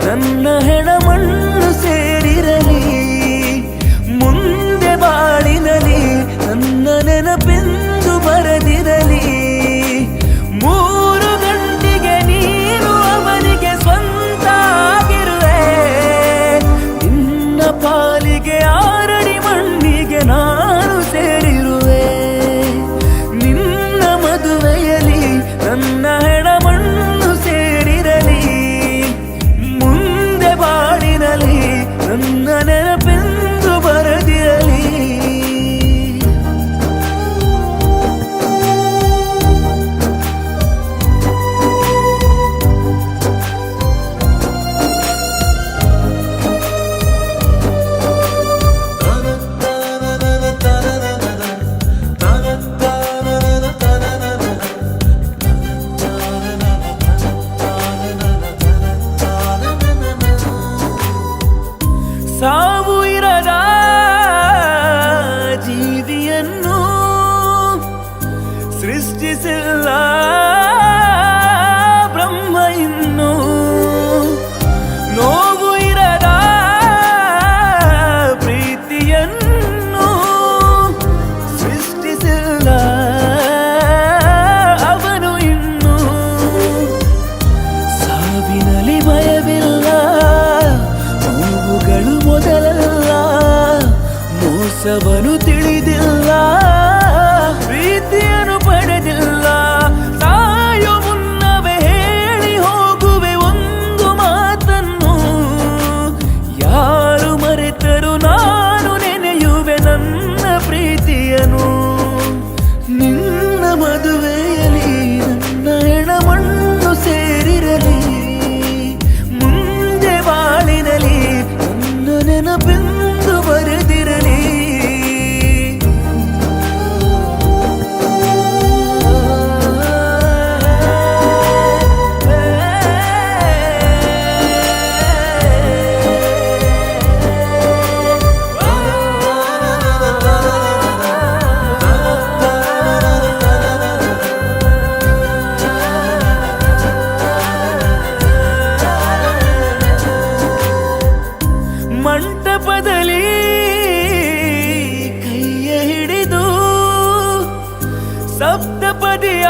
ನನ್ನ ಹೆಣಮಣ್ಣು ಸೇರಿರಲಿ, ಮುಂದೆ ಬಾಳಿನಲಿ ನನ್ನ ನೆನಪೆಂದು ಬರೆದಿರಲಿ. 3 ಗಂಟೆಗೆ ನೀನು ಅವನಿಗೆ ಸ್ವಂತ ಆಗಿರುವೆ, ನಿನ್ನ ಪಾಲಿಗೆ 6 ಅಡಿ ಮಣ್ಣಿಗೆ ನಾನು ಸೇರಿರುವೆ. ನಿನ್ನ ಮದುವೆಯಲ್ಲಿ ನನ್ನ ಹೆಣಮಣ್ಣು ಸೇರಿರಲಿ, ನನ್ನ ನೆನಪೆಂದು ಬರೆದಿರಲಿ. ಸಾವು ಇರದ ಜೀವಿಯನ್ನು ಸೃಷ್ಟಿಸಿಲ್ಲ ಬ್ರಹ್ಮ ಇನ್ನು, ನೋವು ಇರದ ಪ್ರೀತಿಯನ್ನು ಸೃಷ್ಟಿಸಿಲ್ಲ ಅವನು ಇನ್ನು. ಸಾವಿನಲ್ಲಿ ಭಯವಿಲ್ಲ, ನೋವುಗಳು ಮೊದಲಲ್ಲ, ಮೋಸವನು ತಿಳಿದಿಲ್ಲ, ಪ್ರೀತಿಯನ್ನು ಪಡೆದಿಲ್ಲ. ಸಾಯೋ ಮುನ್ನವೇ ಹೇಳಿ ಹೋಗುವೆ ಒಂದು ಮಾತನ್ನು, ಯಾರು ಮರೆತರು ನಾನು ನೆನೆಯುವೆ ನನ್ನ ಪ್ರೀತಿಯನು. ನಿನ್ನ ಮದುವೆಯಲ್ಲಿ ನನ್ನ ಹೆಣಮಣ್ಣು ಸೇರಿರಲಿ, ಮುಂದೆ ಬಾಳಿನಲಿ ನನ್ನ ನೆನಪೆಂದು ಬರೆದಿರಲಿ. ಮಂಟಪದಲ್ಲಿ ಕೈಯ ಹಿಡಿದು ಸಪ್ತಪದಿಯ